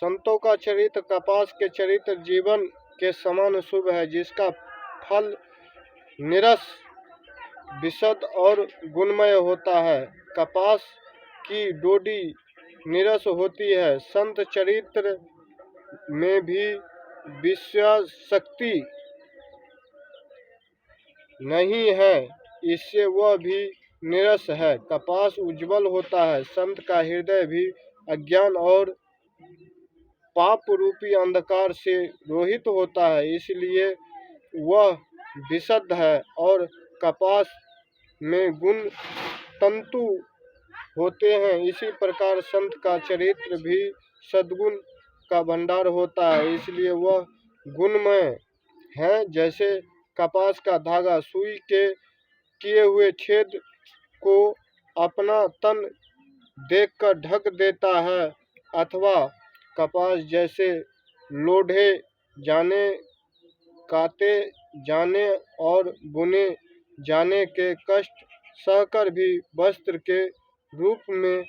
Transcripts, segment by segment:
संतों का चरित्र कपास के चरित्र जीवन के समान शुभ है, जिसका फल निरस, विशद और गुणमय होता है। कपास की डोडी निरस होती है। संत चरित्र में भी विश्वास शक्ति नहीं है, इससे वह भी निरस है। कपास उज्जवल होता है। संत का हृदय भी अज्ञान और पाप रूपी अंधकार से रोहित होता है, इसलिए वह विशुद्ध है। और कपास में गुण तंतु होते हैं, इसी प्रकार संत का चरित्र भी सद्गुण का भंडार होता है, इसलिए वह गुणमय है। जैसे कपास का धागा सुई के किए हुए छेद को अपना तन देखकर ढक देता है, अथवा कपास जैसे लोढ़े जाने, काते जाने और बुने जाने के कष्ट सहकर भी वस्त्र के रूप में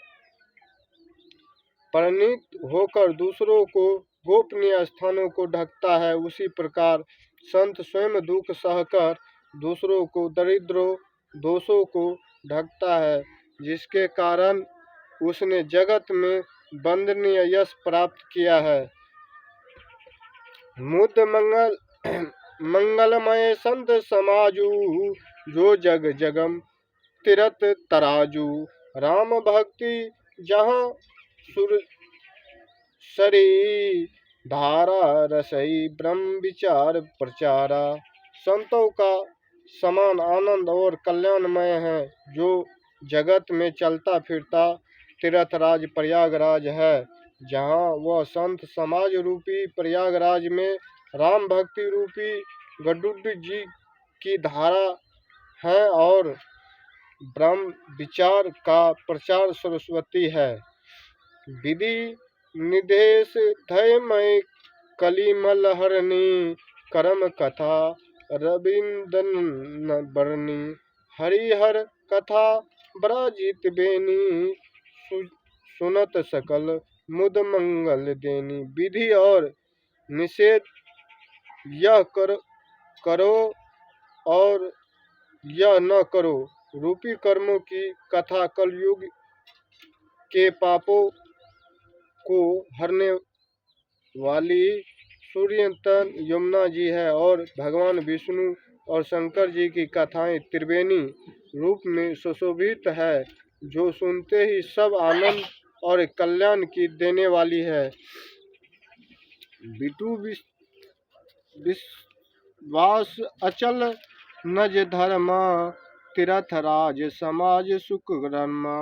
परिणत होकर दूसरों को गोपनीय स्थानों को ढकता है, उसी प्रकार संत स्वयं दुख सहकर दूसरों को दरिद्रों दोषों को ढकता है, जिसके कारण उसने जगत में वंदनीय यश प्राप्त किया है। मुद मंगलमय संत समाजू, जो जग जगम तीरथ तराजू। राम भक्ति जहाँ सुर सरी, धारा रसई ब्रह्म विचार प्रचारा। संतों का समान आनंद और कल्याणमय है, जो जगत में चलता फिरता तीर्थराज प्रयागराज है। जहाँ वह संत समाज रूपी प्रयागराज में राम भक्ति रूपी गडुड जी की धारा है और ब्रह्म विचार का प्रचार सरस्वती है। विधि निदेश धयमय कलिमल हरणी, कर्म कथा रविंदन बरनी। हरिहर कथा ब्राजित बेनी, सुनत सकल मुद मंगल देनी। विधि और निषेध यह करो और यह न करो रूपी कर्मों की कथा कलयुग के पापों को हरने वाली सूर्यतन यमुना जी है, और भगवान विष्णु और शंकर जी की कथाएं त्रिवेणी रूप में सुशोभित है, जो सुनते ही सब आनंद और कल्याण की देने वाली है। बिटू विश्वास अचल नज धर्मा, तीर्थराज समाज सुख धर्मा।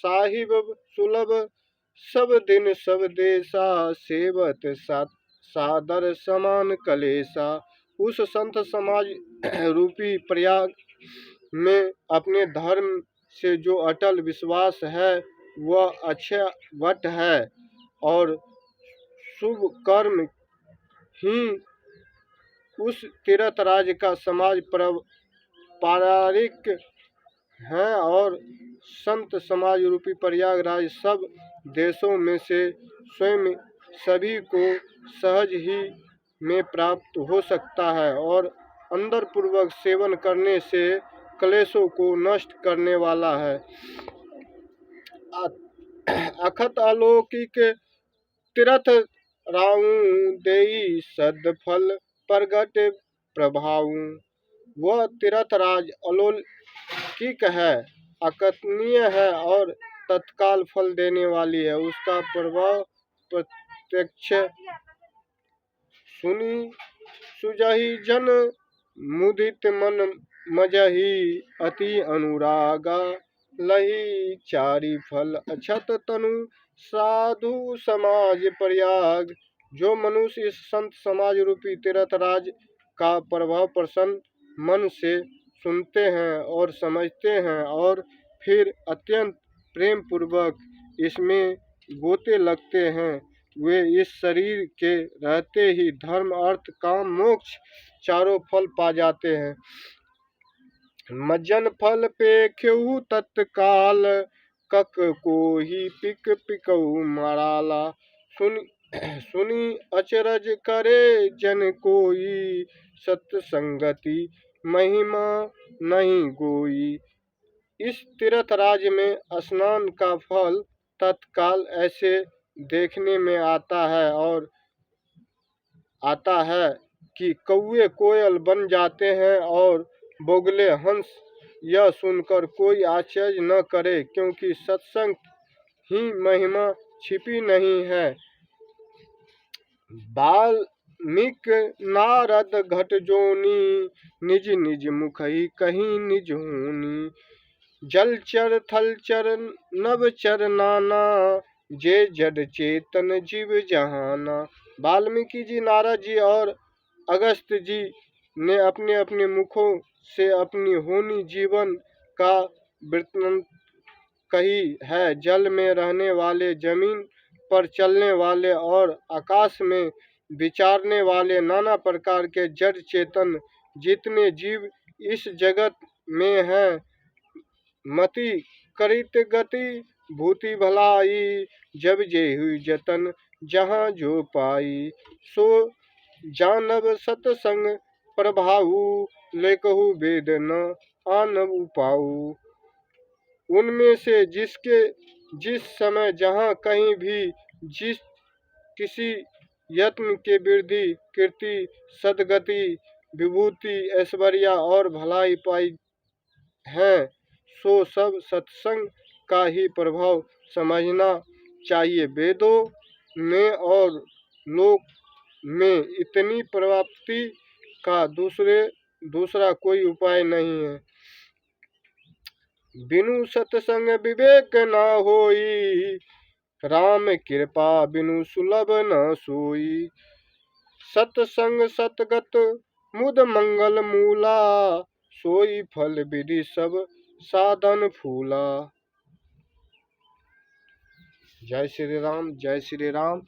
साहिब सुलभ सब दिन सब देशा, सेवत सादर समान कलेसा। उस संत समाज रूपी प्रयाग में अपने धर्म से जो अटल विश्वास है, वह अक्षय वट है, और शुभ कर्म ही उस तीर्थराज का समाज पारिक है। और संत समाज रूपी प्रयागराज सब देशों में से स्वयं सभी को सहज ही में प्राप्त हो सकता है, और अंदर पूर्वक सेवन करने से क्लेशों को नष्ट करने वाला है। अखत अलौकिक तीर्थ राऊं, देई सदफल प्रगट प्रभाऊं। वह तीर्थराज अलौकिक है, अकथनीय है और तत्काल फल देने वाली है। उसका प्रभाव प्रत्यक्ष सुनी सुजहि जन, मुदित मन मजहि अति अनुरागा। लही चारि फल अछत तनु, साधु समाज प्रयाग। जो मनुष्य इस संत समाज रूपी तीर्थराज का प्रभाव प्रसन्न मन से सुनते हैं और समझते हैं, और फिर अत्यंत प्रेम पूर्वक इसमें गोते लगते हैं, वे इस शरीर के रहते ही धर्म अर्थ काम मोक्ष चारों फल पा जाते हैं। मज्जन फल पेख्यहु तत्काल, कक को ही पिक पिकऊ मराला। सुन सुनी अचरज करे जन कोई, सत्संगति महिमा नहीं गोई। इस तीर्थ राज्य में स्नान का फल तत्काल ऐसे देखने में आता है कि कौवे कोयल बन जाते हैं और बोगले हंस। यह सुनकर कोई आश्चर्य न करे, क्योंकि सत्संग ही महिमा छिपी नहीं है। वाल्मीक नारद घट जोनी, निज निज मुख ही कहीं निज होनी। जलचर थलचर नवचर नाना, जे जड़ चेतन जीव जहाना। वाल्मीकि जी, नारद जी और अगस्त्य जी ने अपने अपने मुखों से अपनी होनी जीवन का वृत्तांत कही है। जल में रहने वाले, जमीन पर चलने वाले और आकाश में विचारने वाले नाना प्रकार के जड़ चेतन जितने जीव इस जगत में हैं, मति करित गति भूति भलाई। जब जे हुई जतन जहाँ जो पाई, सो जानब सतसंग प्रभाऊ। लेकहु वेद न आनब उपाऊ। उनमें से जिसके जिस समय जहाँ कहीं भी जिस किसी यत्न के वृद्धि कीर्ति सदगति विभूति ऐश्वर्य और भलाई पाई है, सो सब सत्संग का ही प्रभाव समझना चाहिए। वेदों में और लोक में इतनी प्राप्ति का दूसरा कोई उपाय नहीं है। बिनु सत्संग विवेक न होई, राम कृपा बिनु सुलभ न सोई। सत्संग सतगत मुद मंगल मूला, सोई फल विधि सब साधन फूला। जय श्री राम, जय श्री राम।